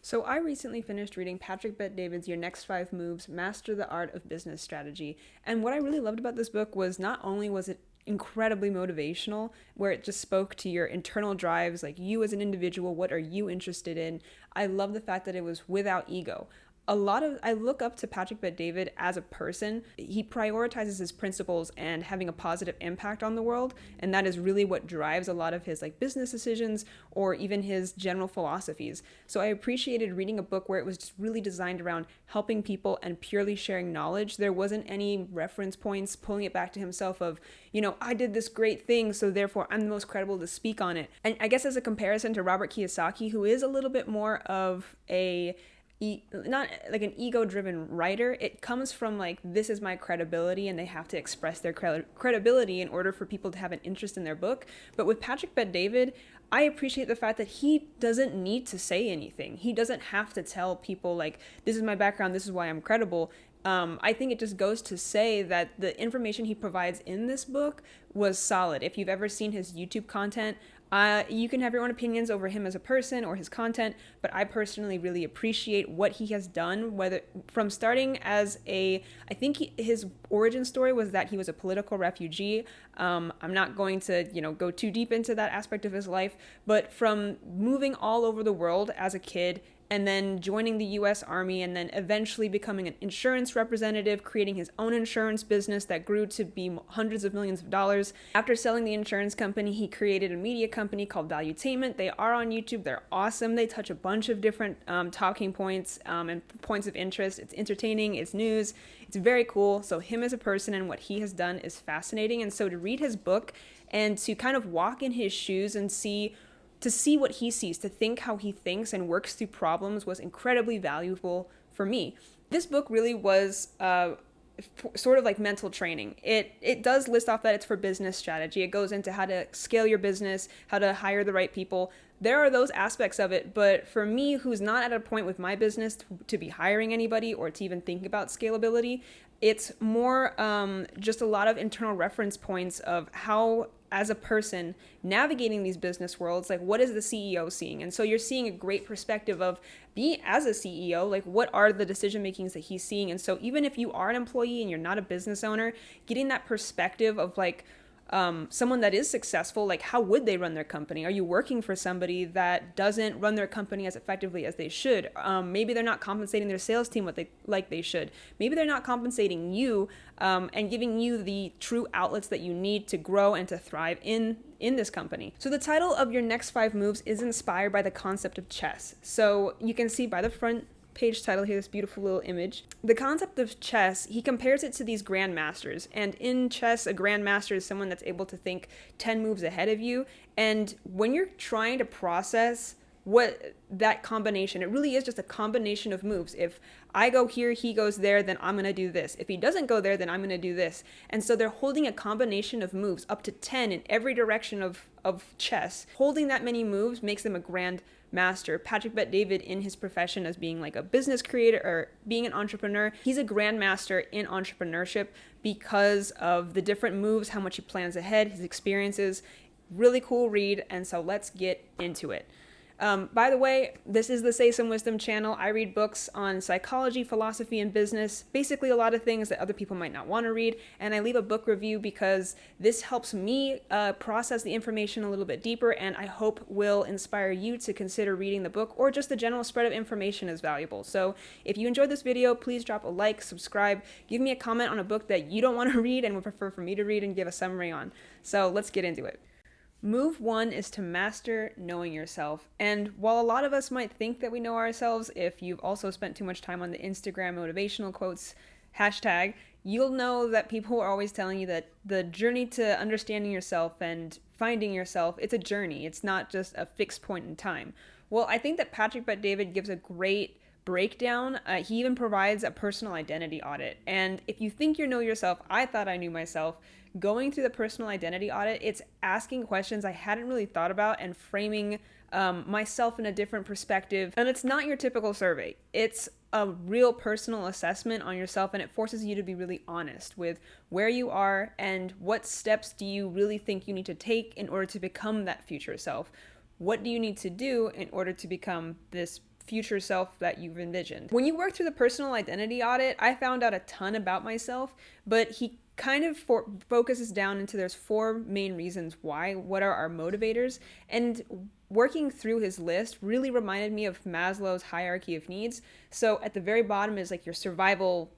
So I recently finished reading Patrick Bet-David's Your Next Five Moves, Master the Art of Business Strategy. And what I really loved about this book was not only was it incredibly motivational, where it just spoke to your internal drives, like you as an individual, what are you interested in? I love the fact that it was without ego. I look up to Patrick Bet-David as a person. He prioritizes his principles and having a positive impact on the world, and that is really what drives a lot of his business decisions or even his general philosophies. So I appreciated reading a book where it was just really designed around helping people and purely sharing knowledge. There wasn't any reference points pulling it back to himself of, I did this great thing, so therefore I'm the most credible to speak on it. And I guess as a comparison to Robert Kiyosaki, who is a little bit more of not like an ego-driven writer, it comes from this is my credibility, and they have to express their credibility in order for people to have an interest in their book. But with Patrick Bet-David, I appreciate the fact that he doesn't need to say anything. He doesn't have to tell people this is my background, this is why I'm credible. I think it just goes to say that the information he provides in this book was solid. If you've ever seen his YouTube content, you can have your own opinions over him as a person or his content, but I personally really appreciate what he has done, whether from starting as I think his origin story was that he was a political refugee. I'm not going to, go too deep into that aspect of his life, but from moving all over the world as a kid, and then joining the U.S. Army, and then eventually becoming an insurance representative, creating his own insurance business that grew to be hundreds of millions of dollars. After selling the insurance company, he created a media company called Valuetainment. They are on YouTube. They're awesome. They touch a bunch of different talking points and points of interest. It's entertaining. It's news. It's very cool. So him as a person and what he has done is fascinating. And so to read his book and to kind of walk in his shoes and see what he sees, to think how he thinks and works through problems was incredibly valuable for me. This book really was sort of like mental training. It does list off that it's for business strategy. It goes into how to scale your business, how to hire the right people. There are those aspects of it, but for me, who's not at a point with my business to be hiring anybody or to even think about scalability, it's more just a lot of internal reference points of how, as a person navigating these business worlds, what is the CEO seeing? And so you're seeing a great perspective of me as a CEO, what are the decision makings that he's seeing? And so even if you are an employee and you're not a business owner, getting that perspective of someone that is successful, how would they run their company? Are you working for somebody that doesn't run their company as effectively as they should? Maybe they're not compensating their sales team what they should. Maybe they're not compensating you and giving you the true outlets that you need to grow and to thrive in this company. So the title of Your Next Five Moves is inspired by the concept of chess. So you can see by the front page title here, this beautiful little image. The concept of chess, he compares it to these grandmasters. And in chess, a grandmaster is someone that's able to think 10 moves ahead of you. And when you're trying to process what that combination, it really is just a combination of moves. If I go here, he goes there, then I'm going to do this. If he doesn't go there, then I'm going to do this. And so they're holding a combination of moves, up to 10 in every direction of chess. Holding that many moves makes them a grand master. Patrick Bet-David, in his profession as being a business creator or being an entrepreneur, he's a grandmaster in entrepreneurship because of the different moves, how much he plans ahead, his experiences. Really cool read, and so let's get into it. By the way, this is the Say Some Wisdom channel. I read books on psychology, philosophy, and business, basically a lot of things that other people might not want to read, and I leave a book review because this helps me process the information a little bit deeper, and I hope will inspire you to consider reading the book, or just the general spread of information is valuable. So if you enjoyed this video, please drop a like, subscribe, give me a comment on a book that you don't want to read and would prefer for me to read and give a summary on. So let's get into it. Move one is to master knowing yourself. And while a lot of us might think that we know ourselves, if you've also spent too much time on the Instagram motivational quotes hashtag, you'll know that people are always telling you that the journey to understanding yourself and finding yourself, it's a journey. It's not just a fixed point in time. Well, I think that Patrick Bet-David gives a great breakdown. He even provides a personal identity audit. And if you think you know yourself, I thought I knew myself. Going through the personal identity audit, it's asking questions I hadn't really thought about and framing myself in a different perspective. And it's not your typical survey. It's a real personal assessment on yourself, and it forces you to be really honest with where you are and what steps do you really think you need to take in order to become that future self. What do you need to do in order to become this future self that you've envisioned. When you work through the personal identity audit, I found out a ton about myself, but he kind of focuses down into there's 4 main reasons why, what are our motivators, and working through his list really reminded me of Maslow's hierarchy of needs. So at the very bottom is like your survival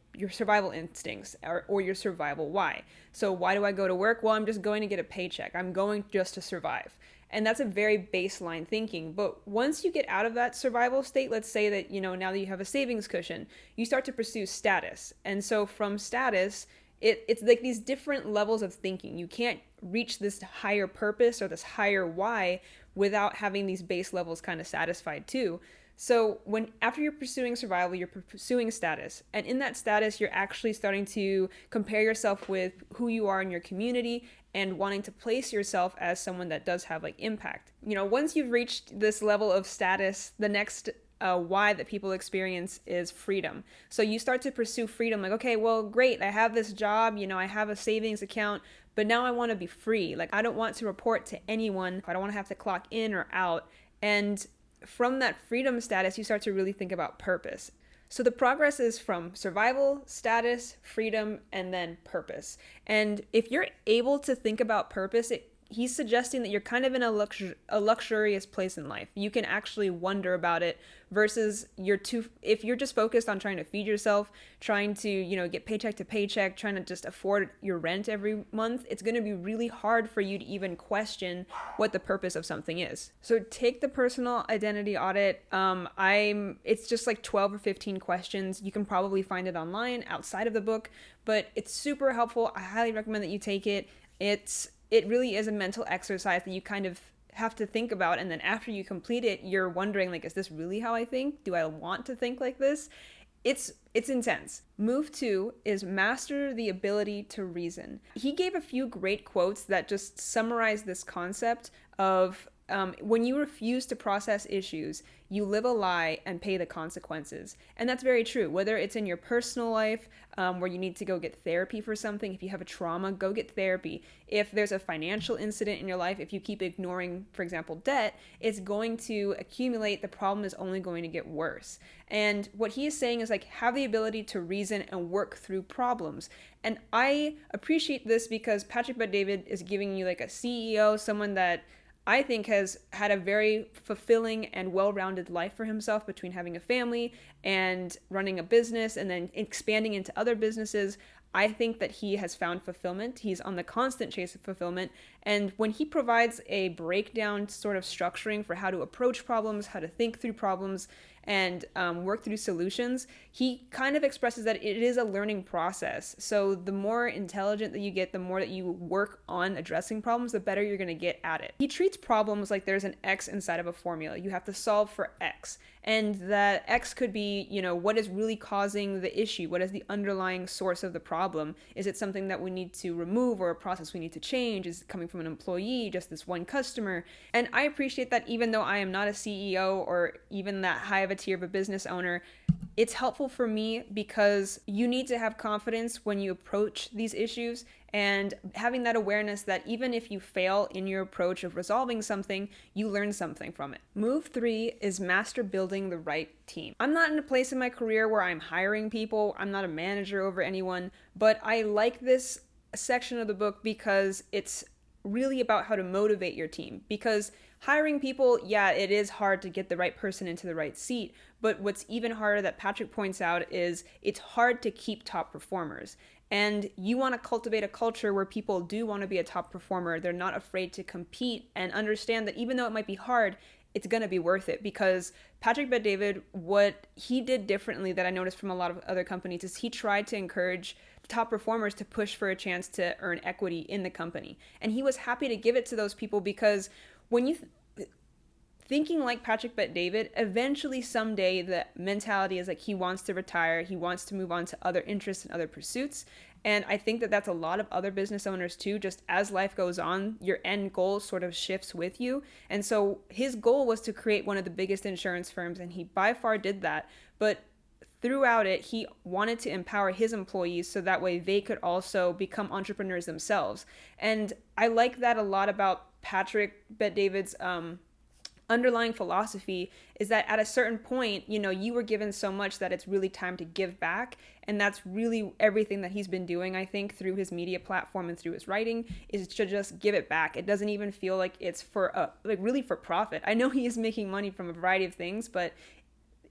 instincts, or your survival why. So why do I go to work? Well, I'm just going to get a paycheck. I'm going just to survive. And that's a very baseline thinking. But once you get out of that survival state, let's say that, now that you have a savings cushion, you start to pursue status. And so from status, it's like these different levels of thinking. You can't reach this higher purpose or this higher why without having these base levels kind of satisfied too. So after you're pursuing survival, you're pursuing status. And in that status, you're actually starting to compare yourself with who you are in your community and wanting to place yourself as someone that does have like impact. Once you've reached this level of status, the next why that people experience is freedom. So you start to pursue freedom, like, okay, well, great, I have this job, I have a savings account, but now I want to be free. Like, I don't want to report to anyone. I don't want to have to clock in or out. And from that freedom status, you start to really think about purpose. So the progress is from survival, status, freedom, and then purpose. And if you're able to think about purpose, he's suggesting that you're kind of in a luxurious place in life. You can actually wonder about it versus if you're just focused on trying to feed yourself, trying to, get paycheck to paycheck, trying to just afford your rent every month, it's going to be really hard for you to even question what the purpose of something is. So take the personal identity audit. It's just like 12 or 15 questions. You can probably find it online outside of the book, but it's super helpful. I highly recommend that you take it. It really is a mental exercise that you kind of have to think about, and then after you complete it, you're wondering, like, is this really how I think? Do I want to think like this? It's intense. Move 2 is master the ability to reason. He gave a few great quotes that just summarize this concept of when you refuse to process issues, you live a lie and pay the consequences. And that's very true. Whether it's in your personal life, where you need to go get therapy for something, if you have a trauma, go get therapy. If there's a financial incident in your life, if you keep ignoring, for example, debt, it's going to accumulate. The problem is only going to get worse. And what he is saying is, like, have the ability to reason and work through problems. And I appreciate this because Patrick Bet-David is giving you like a CEO, someone that I think has had a very fulfilling and well-rounded life for himself between having a family and running a business and then expanding into other businesses. I think that he has found fulfillment. He's on the constant chase of fulfillment. And when he provides a breakdown sort of structuring for how to approach problems, how to think through problems, and work through solutions, he kind of expresses that it is a learning process. So the more intelligent that you get, the more that you work on addressing problems, the better you're going to get at it. He treats problems like there's an X inside of a formula. You have to solve for X. And that X could be, what is really causing the issue? What is the underlying source of the problem? Is it something that we need to remove or a process we need to change? Is it coming from an employee, just this one customer? And I appreciate that even though I am not a CEO or even that high of a tier of a business owner, it's helpful for me because you need to have confidence when you approach these issues, and having that awareness that even if you fail in your approach of resolving something, you learn something from it. Move 3 is master building the right team. I'm not in a place in my career where I'm hiring people. I'm not a manager over anyone, but I like this section of the book because it's really about how to motivate your team. Because hiring people, yeah, it is hard to get the right person into the right seat, but what's even harder that Patrick points out is it's hard to keep top performers. And you want to cultivate a culture where people do want to be a top performer. They're not afraid to compete and understand that even though it might be hard, it's going to be worth it. Because Patrick Bet-David, what he did differently that I noticed from a lot of other companies is he tried to encourage top performers to push for a chance to earn equity in the company. And he was happy to give it to those people because when you thinking like Patrick Bet-David, eventually someday the mentality is like he wants to retire, he wants to move on to other interests and other pursuits. And I think that that's a lot of other business owners too. Just as life goes on, your end goal sort of shifts with you. And so his goal was to create one of the biggest insurance firms, and he by far did that. But throughout it, he wanted to empower his employees so that way they could also become entrepreneurs themselves. And I like that a lot about Patrick Bet-David's underlying philosophy is that at a certain point, you were given so much that it's really time to give back. And that's really everything that he's been doing, I think, through his media platform and through his writing, is to just give it back. It doesn't even feel like it's really for profit. I know he is making money from a variety of things, but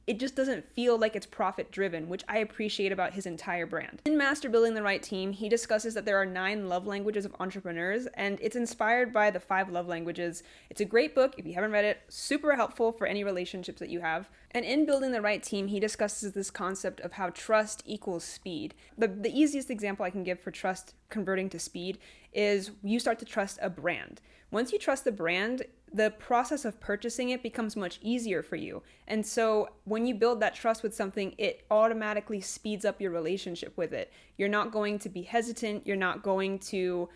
it just doesn't feel like it's profit driven, which I appreciate about his entire brand. In Master Building the Right Team, he discusses that there are 9 love languages of entrepreneurs, and it's inspired by the 5 love languages. It's a great book. If you haven't read it, super helpful for any relationships that you have. And in Building the Right Team, he discusses this concept of how trust equals speed. The easiest example I can give for trust converting to speed is you start to trust a brand. Once you trust the brand, the process of purchasing it becomes much easier for you. And so when you build that trust with something, it automatically speeds up your relationship with it. You're not going to be hesitant. You're not going to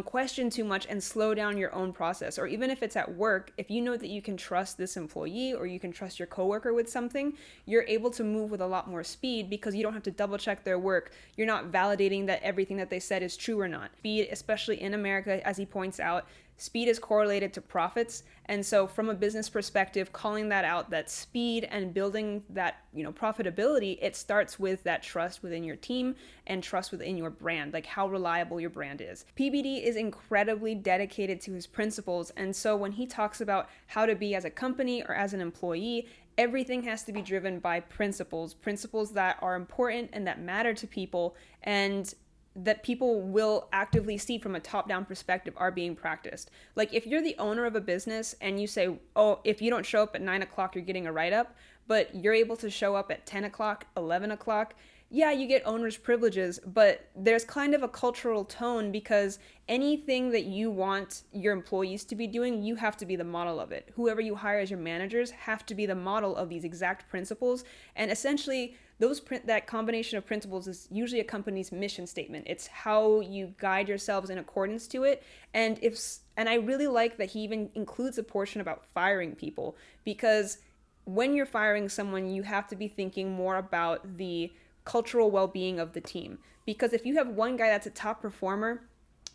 question too much and slow down your own process. Or even if it's at work, if you know that you can trust this employee or you can trust your coworker with something, you're able to move with a lot more speed because you don't have to double check their work. You're not validating that everything that they said is true or not. Speed, especially in America, as he points out, speed is correlated to profits. And so from a business perspective, calling that out, that speed and building that, profitability, it starts with that trust within your team and trust within your brand, like how reliable your brand is. PBD is incredibly dedicated to his principles. And so when he talks about how to be as a company or as an employee, everything has to be driven by principles that are important and that matter to people, and that people will actively see from a top-down perspective are being practiced. Like if you're the owner of a business and you say, oh, if you don't show up at 9 o'clock, you're getting a write-up, but you're able to show up at 10 o'clock, 11 o'clock, yeah, you get owner's privileges, but there's kind of a cultural tone because anything that you want your employees to be doing, you have to be the model of it. Whoever you hire as your managers have to be the model of these exact principles. And essentially, that combination of principles is usually a company's mission statement. It's how you guide yourselves in accordance to it. And I really like that he even includes a portion about firing people, because when you're firing someone, you have to be thinking more about the cultural well-being of the team. Because if you have one guy that's a top performer,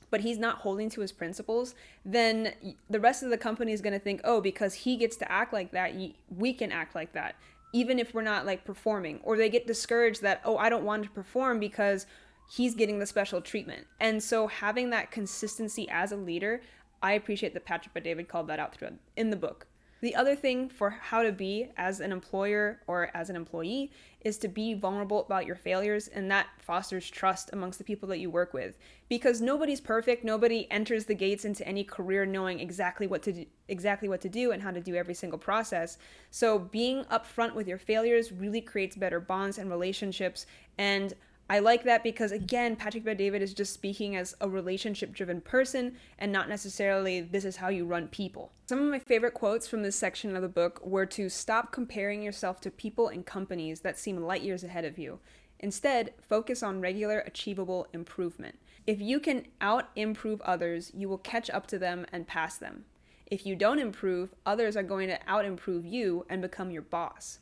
but he's not holding to his principles, then the rest of the company is going to think, oh, because he gets to act like that, we can act like that, even if we're not like performing. Or they get discouraged that, oh, I don't want to perform because he's getting the special treatment. And so having that consistency as a leader, I appreciate that Patrick Bet-David called that out in the book. The other thing for how to be as an employer or as an employee is to be vulnerable about your failures, and that fosters trust amongst the people that you work with. Because nobody's perfect, nobody enters the gates into any career knowing exactly what to do and how to do every single process. So being upfront with your failures really creates better bonds and relationships. And I like that because, again, Patrick Bet-David is just speaking as a relationship-driven person and not necessarily this is how you run people. Some of my favorite quotes from this section of the book were to stop comparing yourself to people and companies that seem light years ahead of you. Instead, focus on regular, achievable improvement. If you can out-improve others, you will catch up to them and pass them. If you don't improve, others are going to out-improve you and become your boss.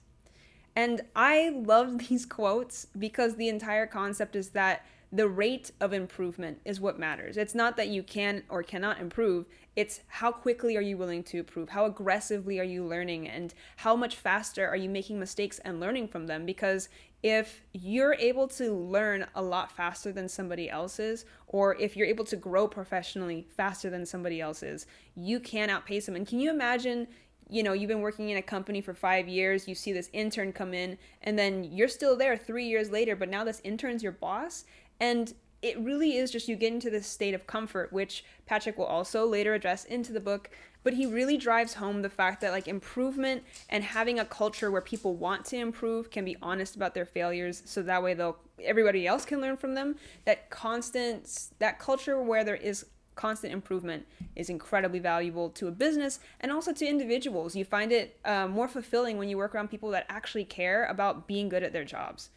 And I love these quotes because the entire concept is that the rate of improvement is what matters. It's not that you can or cannot improve. It's how quickly are you willing to improve? How aggressively are you learning? And how much faster are you making mistakes and learning from them? Because if you're able to learn a lot faster than somebody else is, or if you're able to grow professionally faster than somebody else is, you can outpace them. And can you imagine, you've been working in a company for 5 years, you see this intern come in, and then you're still there 3 years later, but now this intern's your boss. And it really is just you get into this state of comfort, which Patrick will also later address into the book. But he really drives home the fact that like improvement and having a culture where people want to improve, can be honest about their failures, so that way everybody else can learn from them. That culture where there is constant improvement is incredibly valuable to a business and also to individuals. You find it more fulfilling when you work around people that actually care about being good at their jobs.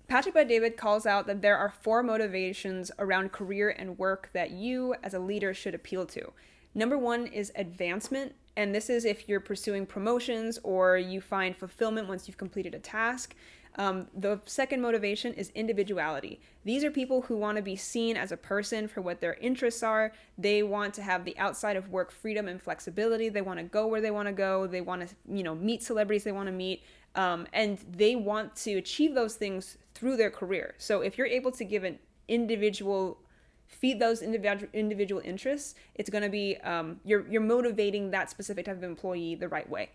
Patrick Bet-David calls out that there are 4 motivations around career and work that you as a leader should appeal to. Number 1 is advancement. And this is if you're pursuing promotions or you find fulfillment once you've completed a task. The second motivation is individuality. These are people who want to be seen as a person for what their interests are. They want to have the outside of work freedom and flexibility. They want to go where they want to go. They want to, meet celebrities they want to meet. And they want to achieve those things through their career. So if you're able to give an individual feed those individual interests, it's going to be you're motivating that specific type of employee the right way.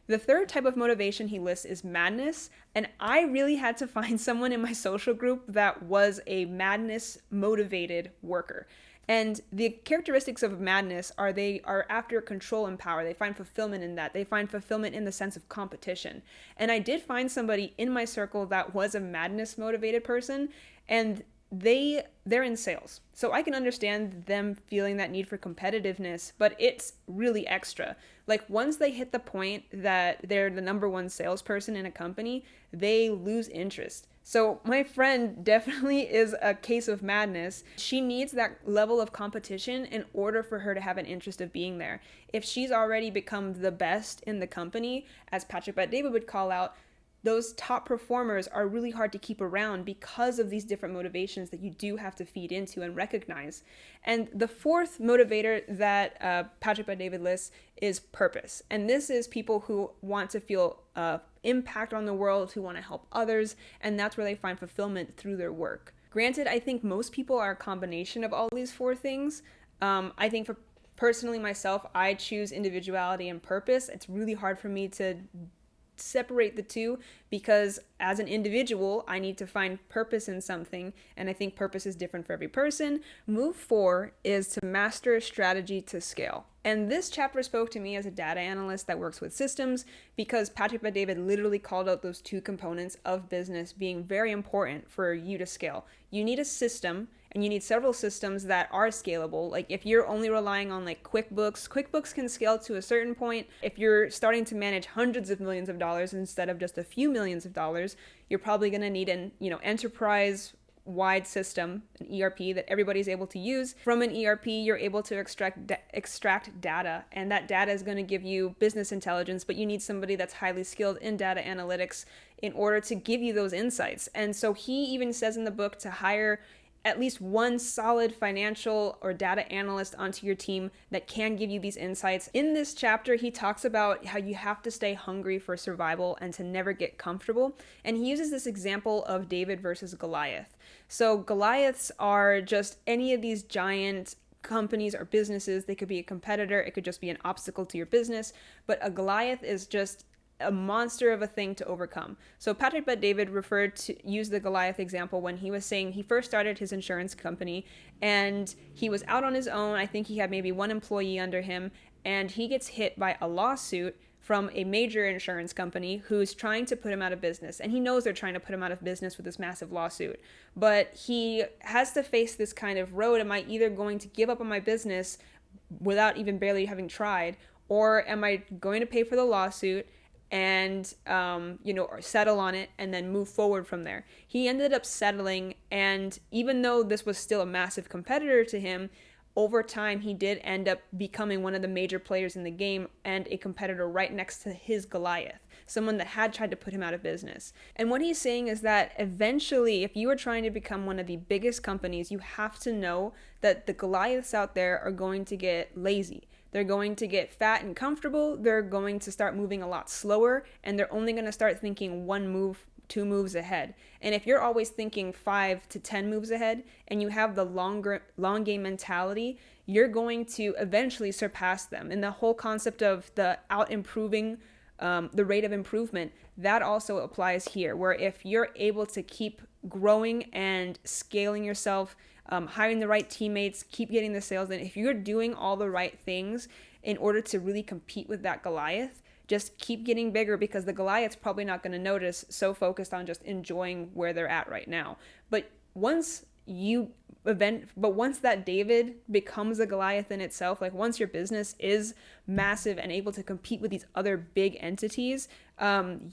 The third type of motivation he lists is madness, and I really had to find someone in my social group that was a madness motivated worker. And the characteristics of madness are they are after control and power. They find fulfillment in that. They find fulfillment in the sense of competition. And I did find somebody in my circle that was a madness motivated person, and they're in sales. So I can understand them feeling that need for competitiveness, but it's really extra. Like once they hit the point that they're the number one salesperson in a company, they lose interest. So my friend definitely is a case of madness. She needs that level of competition in order for her to have an interest of being there. If she's already become the best in the company, as Patrick Bet-David would call out, those top performers are really hard to keep around because of these different motivations that you do have to feed into and recognize. And the fourth motivator that Patrick Bet-David lists is purpose. And this is people who want to feel impact on the world, who want to help others, and that's where they find fulfillment through their work. Granted, I think most people are a combination of all these four things. I think for personally myself, I choose individuality and purpose. It's really hard for me to separate the two because as an individual, I need to find purpose in something, and I think purpose is different for every person. Move 4 is to master a strategy to scale. And this chapter spoke to me as a data analyst that works with systems because Patrick Bet-David literally called out those two components of business being very important for you to scale. You need a system, and you need several systems that are scalable. Like if you're only relying on like QuickBooks can scale to a certain point. If you're starting to manage hundreds of millions of dollars instead of just a few millions of dollars, you're probably going to need an enterprise wide system, an ERP that everybody's able to use. From an ERP, you're able to extract data, and that data is going to give you business intelligence, but you need somebody that's highly skilled in data analytics in order to give you those insights. And so he even says in the book to hire at least one solid financial or data analyst onto your team that can give you these insights. In this chapter, he talks about how you have to stay hungry for survival and to never get comfortable. And he uses this example of David versus Goliath. So Goliaths are just any of these giant companies or businesses. They could be a competitor. It could just be an obstacle to your business. But a Goliath is just a monster of a thing to overcome. So Patrick Bet-David used the Goliath example when he was saying he first started his insurance company and he was out on his own. I think he had maybe one employee under him, and he gets hit by a lawsuit from a major insurance company who's trying to put him out of business. And he knows they're trying to put him out of business with this massive lawsuit. But he has to face this kind of road. Am I either going to give up on my business without even barely having tried, or am I going to pay for the lawsuit and or settle on it and then move forward from there? He ended up settling, and even though this was still a massive competitor to him, over time he did end up becoming one of the major players in the game and a competitor right next to his Goliath, someone that had tried to put him out of business. And what he's saying is that eventually, if you are trying to become one of the biggest companies, you have to know that the Goliaths out there are going to get lazy. They're going to get fat and comfortable. They're going to start moving a lot slower, and they're only going to start thinking one move, 2 moves ahead. And if you're always thinking 5 to 10 moves ahead and you have the long game mentality, you're going to eventually surpass them. And the whole concept of the improving the rate of improvement, that also applies here, where if you're able to keep growing and scaling yourself, hiring the right teammates, keep getting the sales in, if you're doing all the right things in order to really compete with that Goliath, just keep getting bigger, because the Goliath's probably not going to notice, so focused on just enjoying where they're at right now. But once that David becomes a Goliath in itself, like once your business is massive and able to compete with these other big entities,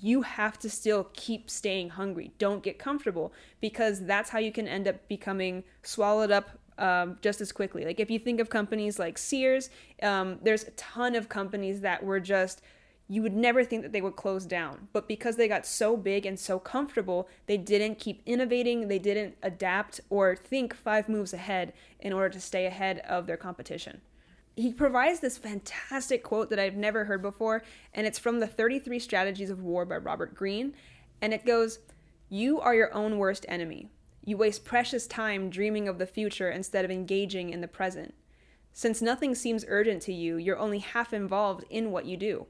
you have to still keep staying hungry. Don't get comfortable, because that's how you can end up becoming swallowed up just as quickly. Like if you think of companies like Sears, there's a ton of companies that were just, you would never think that they would close down. But because they got so big and so comfortable, they didn't keep innovating, they didn't adapt or think 5 moves ahead in order to stay ahead of their competition. He provides this fantastic quote that I've never heard before, and it's from the 33 Strategies of War by Robert Greene. And it goes, "You are your own worst enemy. You waste precious time dreaming of the future instead of engaging in the present. Since nothing seems urgent to you, you're only half involved in what you do.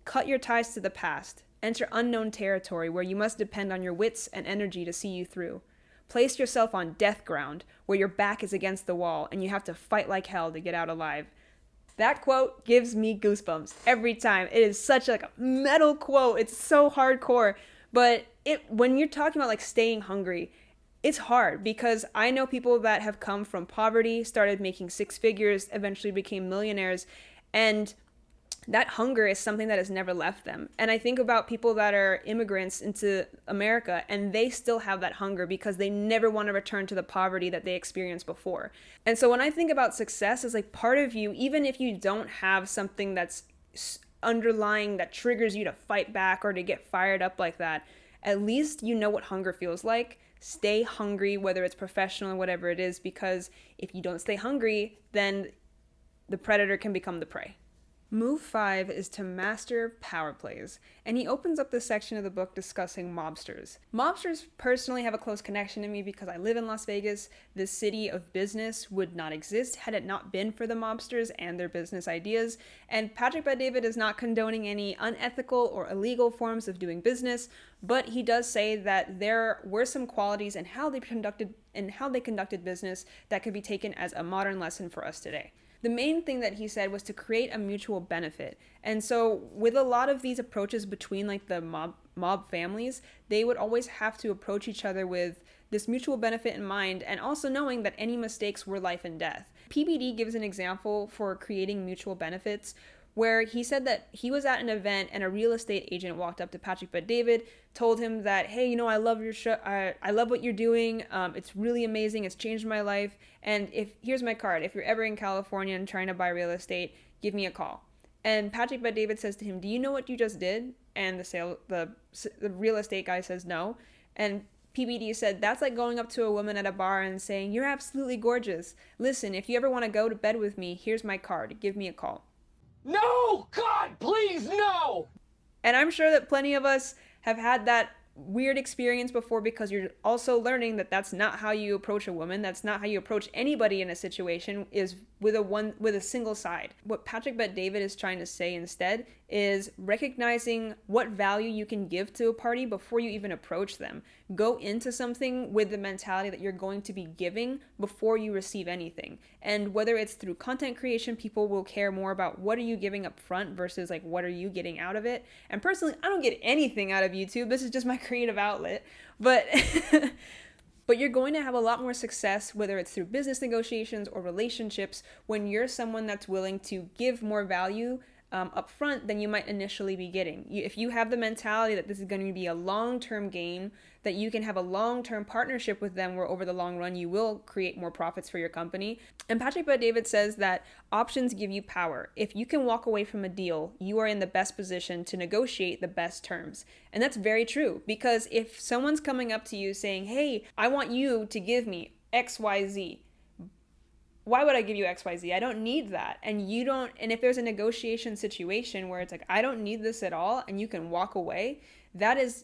Cut your ties to the past. Enter unknown territory where you must depend on your wits and energy to see you through. Place yourself on death ground where your back is against the wall and you have to fight like hell to get out alive." That quote gives me goosebumps every time. It is such like a metal quote. It's so hardcore. But when you're talking about like staying hungry, it's hard because I know people that have come from poverty, started making 6 figures, eventually became millionaires, and that hunger is something that has never left them. And I think about people that are immigrants into America and they still have that hunger because they never want to return to the poverty that they experienced before. And so when I think about success, it's like part of you, even if you don't have something that's underlying that triggers you to fight back or to get fired up like that, at least you know what hunger feels like. Stay hungry, whether it's professional or whatever it is, because if you don't stay hungry, then the predator can become the prey. Move 5 is to master power plays, and he opens up this section of the book discussing mobsters. Mobsters personally have a close connection to me because I live in Las Vegas. This city of business would not exist had it not been for the mobsters and their business ideas, and Patrick Bet-David is not condoning any unethical or illegal forms of doing business, but he does say that there were some qualities in how they conducted business that could be taken as a modern lesson for us today. The main thing that he said was to create a mutual benefit. And so with a lot of these approaches between like the mob families, they would always have to approach each other with this mutual benefit in mind, and also knowing that any mistakes were life and death. PBD gives an example for creating mutual benefits where he said that he was at an event and a real estate agent walked up to Patrick Bet-David, told him that, hey, I love your show. I love what you're doing. It's really amazing. It's changed my life. And here's my card. If you're ever in California and trying to buy real estate, give me a call. And Patrick Bet-David says to him, do you know what you just did? And the real estate guy says no. And PBD said, that's like going up to a woman at a bar and saying, you're absolutely gorgeous. Listen, if you ever want to go to bed with me, here's my card. Give me a call. No! God, please, no! And I'm sure that plenty of us have had that weird experience before, because you're also learning that that's not how you approach a woman. That's not how you approach anybody in a situation, is with a single side. What Patrick Bet-David is trying to say instead is recognizing what value you can give to a party before you even approach them. Go into something with the mentality that you're going to be giving before you receive anything. And whether it's through content creation, people will care more about what are you giving up front versus like what are you getting out of it. And personally, I don't get anything out of YouTube. This is just my creative outlet. But but you're going to have a lot more success, whether it's through business negotiations or relationships, when you're someone that's willing to give more value up front than you might initially be getting. If you have the mentality that this is going to be a long-term game, that you can have a long-term partnership with them where over the long run you will create more profits for your company. And Patrick Bet-David says that options give you power. If you can walk away from a deal, you are in the best position to negotiate the best terms. And that's very true, because if someone's coming up to you saying, hey, I want you to give me XYZ, why would I give you XYZ? I don't need that. And if there's a negotiation situation where it's like, I don't need this at all, and you can walk away,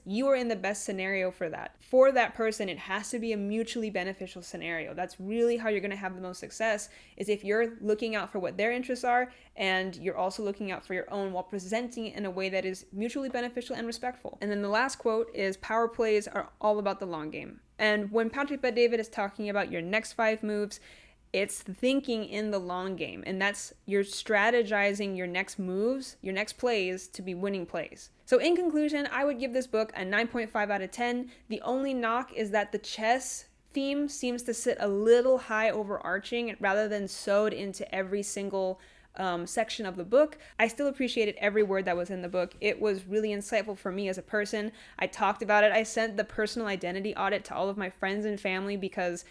you are in the best scenario for that. For that person, it has to be a mutually beneficial scenario. That's really how you're going to have the most success, is if you're looking out for what their interests are, and you're also looking out for your own while presenting it in a way that is mutually beneficial and respectful. And then the last quote is, power plays are all about the long game. And when Patrick Bet-David is talking about your next 5 moves, it's thinking in the long game, and that's you're strategizing your next moves, your next plays to be winning plays. So in conclusion, I would give this book a 9.5 out of 10. The only knock is that the chess theme seems to sit a little high overarching rather than sewed into every single section of the book. I still appreciated every word that was in the book. It was really insightful for me as a person. I talked about it. I sent the personal identity audit to all of my friends and family because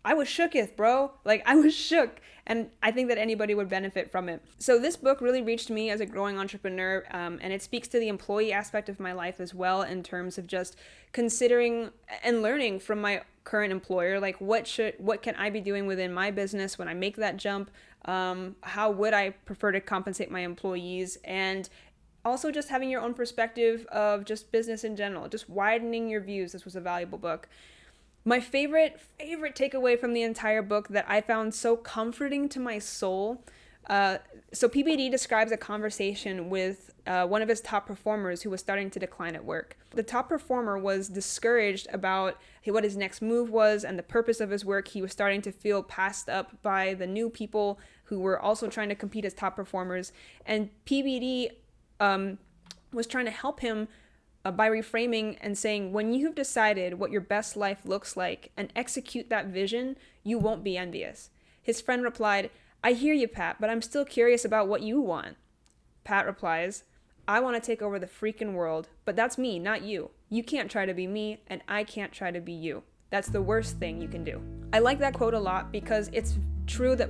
I was shooketh, bro. Like, I was shook. And I think that anybody would benefit from it. So this book really reached me as a growing entrepreneur, and it speaks to the employee aspect of my life as well, in terms of just considering and learning from my current employer, like what can I be doing within my business when I make that jump? How would I prefer to compensate my employees? And also just having your own perspective of just business in general, just widening your views. This was a valuable book. My favorite takeaway from the entire book that I found so comforting to my soul. So PBD describes a conversation with one of his top performers who was starting to decline at work. The top performer was discouraged about what his next move was and the purpose of his work. He was starting to feel passed up by the new people who were also trying to compete as top performers. And PBD was trying to help him by reframing and saying, when you have decided what your best life looks like and execute that vision, you won't be envious. His friend replied, I hear you, Pat, but I'm still curious about what you want. Pat replies, I want to take over the freaking world, but that's me, not you. You can't try to be me, and I can't try to be you. That's the worst thing you can do. I like that quote a lot because it's true that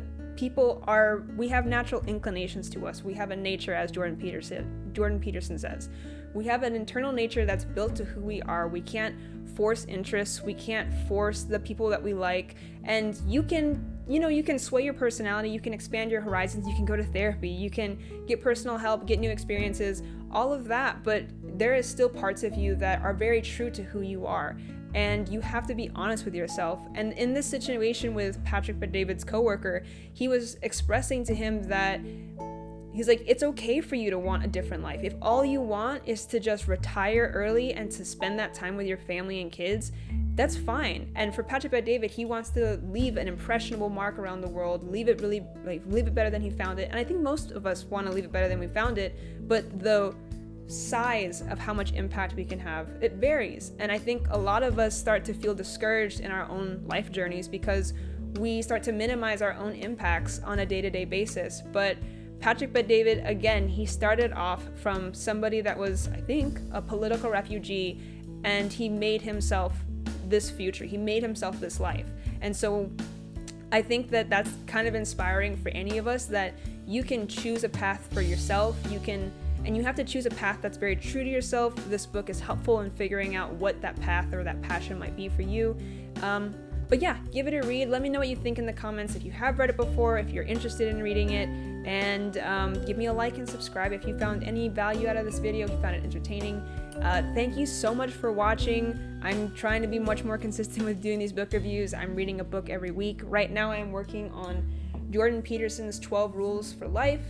we have natural inclinations to us. We have a nature, as Jordan Peterson says. We have an internal nature that's built to who we are. We can't force interests. We can't force the people that we like. And you can sway your personality. You can expand your horizons. You can go to therapy. You can get personal help, get new experiences, all of that. But there is still parts of you that are very true to who you are. And you have to be honest with yourself. And in this situation with Patrick Bet-David's coworker, he was expressing to him that he's like, it's okay for you to want a different life. If all you want is to just retire early and to spend that time with your family and kids, that's fine. And for Patrick Bet-David, he wants to leave an impressionable mark around the world, leave it better than he found it. And I think most of us want to leave it better than we found it, but the size of how much impact we can have, it varies. And I think a lot of us start to feel discouraged in our own life journeys because we start to minimize our own impacts on a day-to-day basis. But Patrick Bet-David, again, he started off from somebody that was, I think, a political refugee, and he made himself this future. He made himself this life. And so I think that that's kind of inspiring for any of us, that you can choose a path for yourself. And you have to choose a path that's very true to yourself. This book is helpful in figuring out what that path or that passion might be for you. But yeah, give it a read. Let me know what you think in the comments if you have read it before, if you're interested in reading it, and give me a like and subscribe if you found any value out of this video, if you found it entertaining. Thank you so much for watching. I'm trying to be much more consistent with doing these book reviews. I'm reading a book every week. Right now I'm working on Jordan Peterson's 12 Rules for Life.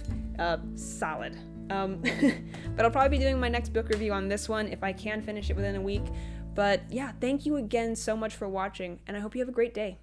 Solid. But I'll probably be doing my next book review on this one if I can finish it within a week. But yeah, thank you again so much for watching, and I hope you have a great day.